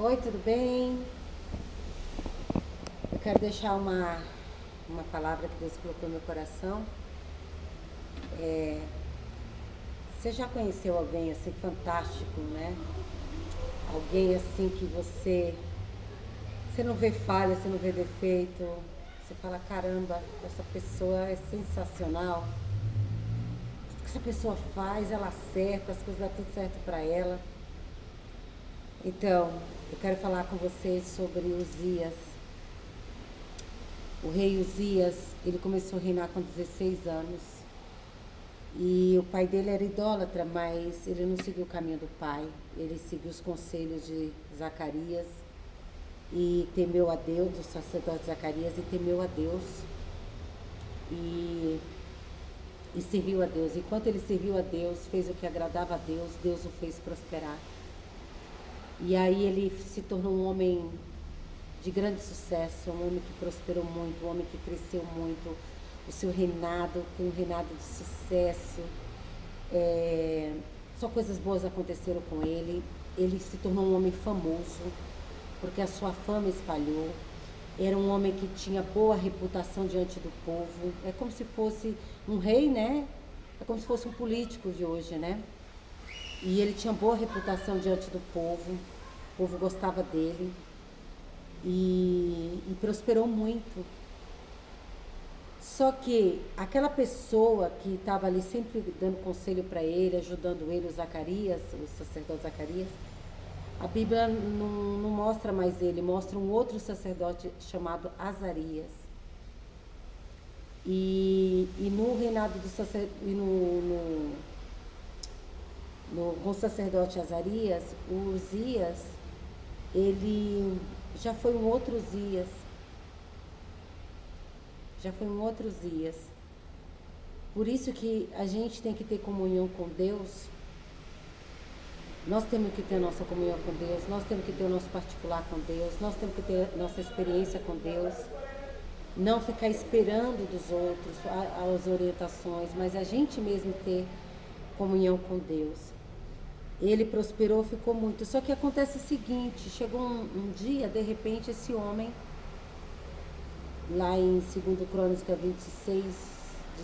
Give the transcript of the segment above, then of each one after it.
Oi, tudo bem? Eu quero deixar uma palavra que Deus colocou no meu coração. Você já conheceu alguém assim fantástico, né? Alguém assim que você não vê falha, você não vê defeito. Você fala, caramba, essa pessoa é sensacional. Tudo que essa pessoa faz, ela acerta, as coisas dão tudo certo para ela. Então, eu quero falar com vocês sobre Uzias. O rei Uzias, ele começou a reinar com 16 anos. E o pai dele era idólatra, mas ele não seguiu o caminho do pai. Ele seguiu os conselhos de Zacarias e temeu a Deus, do sacerdote Zacarias, e temeu a Deus. E, e serviu a Deus. Enquanto ele serviu a Deus, fez o que agradava a Deus, Deus o fez prosperar. E aí ele se tornou um homem de grande sucesso, um homem que prosperou muito, um homem que cresceu muito. O seu reinado foi um reinado de sucesso. Só coisas boas aconteceram com ele. Ele se tornou um homem famoso, porque a sua fama espalhou. Era um homem que tinha boa reputação diante do povo. É como se fosse um rei, né? É como se fosse um político de hoje, né? E ele tinha boa reputação diante do povo. O povo gostava dele. E prosperou muito. Só que aquela pessoa que estava ali sempre dando conselho para ele, ajudando ele, o Zacarias, o sacerdote Zacarias, a Bíblia não mostra mais ele, mostra um outro sacerdote chamado Azarias. E no reinado do sacerdote, com o sacerdote Azarias, o Uzias, ele já foi um outro Uzias. Já foi um outro Uzias. Por isso que a gente tem que ter comunhão com Deus. Nós temos que ter nossa comunhão com Deus, nós temos que ter o nosso particular com Deus, nós temos que ter nossa experiência com Deus. Não ficar esperando dos outros as orientações, mas a gente mesmo ter comunhão com Deus. Ele prosperou, ficou muito. Só que acontece o seguinte, chegou um dia, de repente, esse homem, lá em 2 Crônica 26,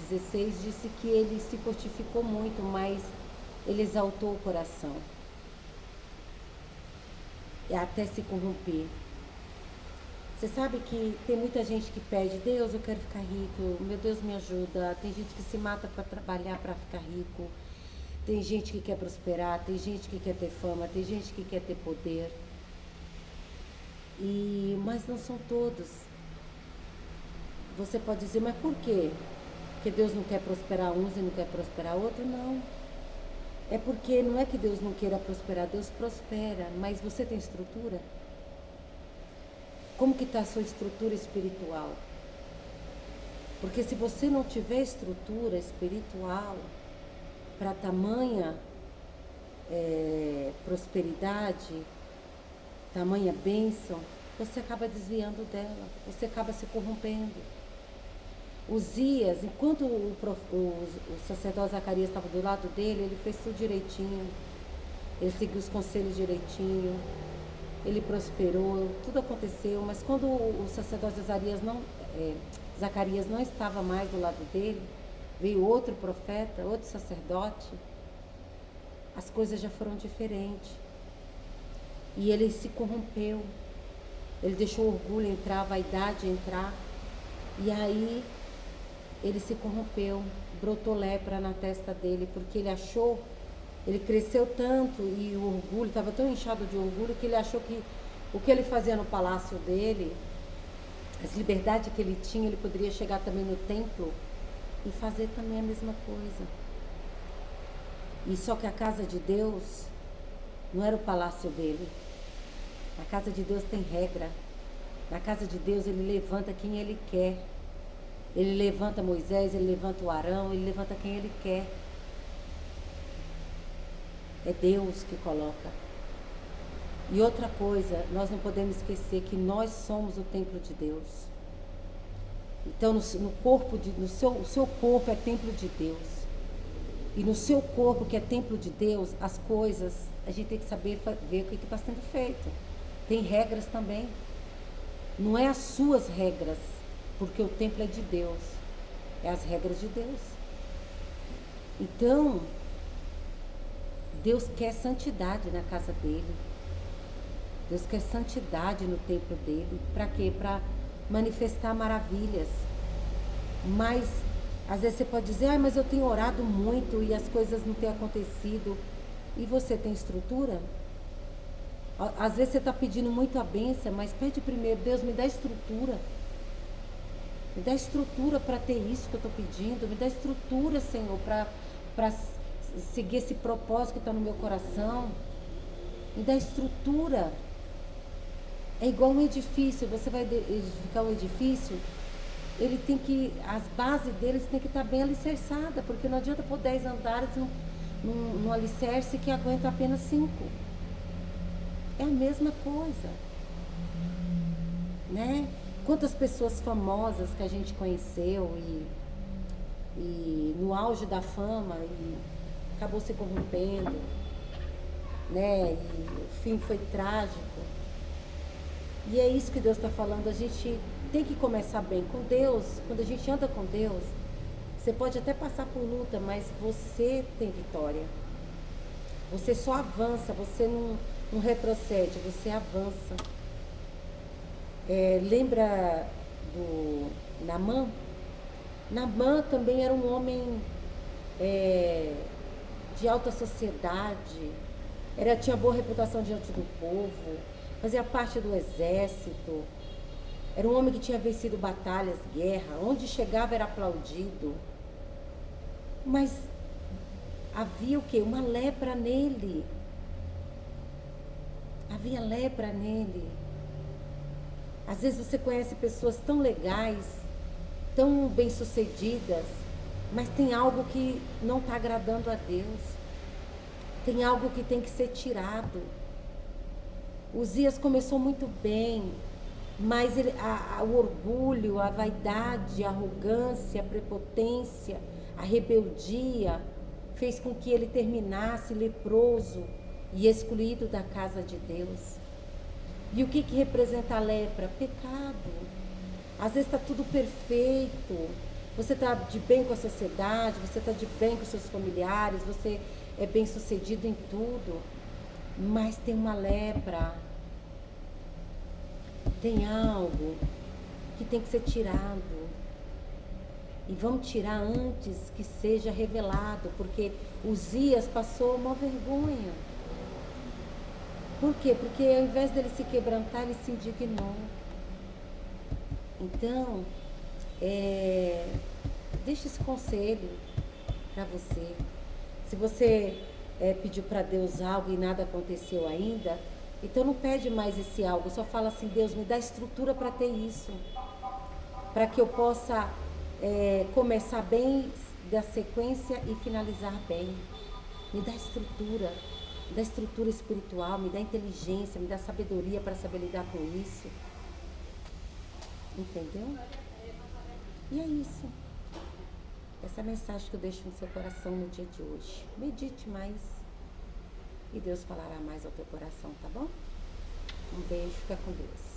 16, disse que ele se fortificou muito, mas ele exaltou o coração, até se corromper. Você sabe que tem muita gente que pede, Deus, eu quero ficar rico, meu Deus, me ajuda. Tem gente que se mata para trabalhar para ficar rico. Tem gente que quer prosperar, tem gente que quer ter fama, tem gente que quer ter poder. Mas não são todos. Você pode dizer, mas por quê? Porque Deus não quer prosperar uns e não quer prosperar outros? Não. É porque não é que Deus não queira prosperar, Deus prospera, mas você tem estrutura? Como que está a sua estrutura espiritual? Porque se você não tiver estrutura espiritual para tamanha prosperidade, tamanha bênção, você acaba desviando dela, você acaba se corrompendo. Uzias, enquanto o sacerdote Zacarias estava do lado dele, ele fez tudo direitinho, ele seguiu os conselhos direitinho, ele prosperou, tudo aconteceu, mas quando o sacerdote Zacarias não estava mais do lado dele, veio outro profeta, outro sacerdote, as coisas já foram diferentes. E ele se corrompeu, ele deixou o orgulho entrar, a vaidade entrar, e aí ele se corrompeu, brotou lepra na testa dele, porque ele achou, ele cresceu tanto e o orgulho, estava tão inchado de orgulho que ele achou que o que ele fazia no palácio dele, as liberdades que ele tinha, ele poderia chegar também no templo e fazer também a mesma coisa. E só que a casa de Deus não era o palácio dele. A casa de Deus tem regra. Na casa de Deus ele levanta quem ele quer. Ele levanta Moisés, ele levanta o Arão, ele levanta quem ele quer. É Deus que coloca. E outra coisa, nós não podemos esquecer que nós somos o templo de Deus. Então, o seu corpo é templo de Deus. E no seu corpo, que é templo de Deus, as coisas, a gente tem que saber ver o que está sendo feito. Tem regras também. Não é as suas regras, porque o templo é de Deus. É as regras de Deus. Então, Deus quer santidade na casa dele. Deus quer santidade no templo dele. Para quê? Para manifestar maravilhas. Mas, às vezes você pode dizer, mas eu tenho orado muito e as coisas não têm acontecido. E você tem estrutura? Às vezes você está pedindo muito a bênção, mas pede primeiro, Deus, me dá estrutura. Me dá estrutura para ter isso que eu estou pedindo. Me dá estrutura, Senhor, para seguir esse propósito que está no meu coração. Me dá estrutura. É igual um edifício. Você vai edificar um edifício, ele tem que, as bases deles tem que estar bem alicerçadas, porque não adianta pôr 10 andares num alicerce que aguenta apenas 5. É a mesma coisa, né? Quantas pessoas famosas que a gente conheceu e no auge da fama e acabou se corrompendo, né? E o fim foi trágico. E é isso que Deus está falando. A gente tem que começar bem com Deus. Quando a gente anda com Deus, você pode até passar por luta, mas você tem vitória. Você só avança, você não retrocede, você avança. Lembra do Naamã? Naamã também era um homem de alta sociedade, tinha boa reputação diante do povo, fazia parte do exército, era um homem que tinha vencido batalhas, guerra, onde chegava era aplaudido. Mas havia o quê? Uma lepra nele. Havia lepra nele. Às vezes você conhece pessoas tão legais, tão bem-sucedidas, mas tem algo que não está agradando a Deus. Tem algo que tem que ser tirado. Uzias começou muito bem, mas o orgulho, a vaidade, a arrogância, a prepotência, a rebeldia fez com que ele terminasse leproso e excluído da casa de Deus. E o que representa a lepra? Pecado. Às vezes está tudo perfeito, você está de bem com a sociedade, você está de bem com seus familiares, você é bem sucedido em tudo, mas tem uma lepra, tem algo que tem que ser tirado. E vamos tirar antes que seja revelado, porque Uzias passou uma vergonha. Por quê? Porque ao invés dele se quebrantar, ele se indignou. Então, deixa esse conselho para você. Se você pediu para Deus algo e nada aconteceu ainda, então não pede mais esse algo. Só fala assim, Deus, me dá estrutura para ter isso. Para que eu possa começar bem da sequência e finalizar bem. Me dá estrutura. Me dá estrutura espiritual, me dá inteligência, me dá sabedoria para saber lidar com isso. Entendeu? E é isso. Essa é a mensagem que eu deixo no seu coração no dia de hoje. Medite mais e Deus falará mais ao teu coração, tá bom? Um beijo, fica com Deus.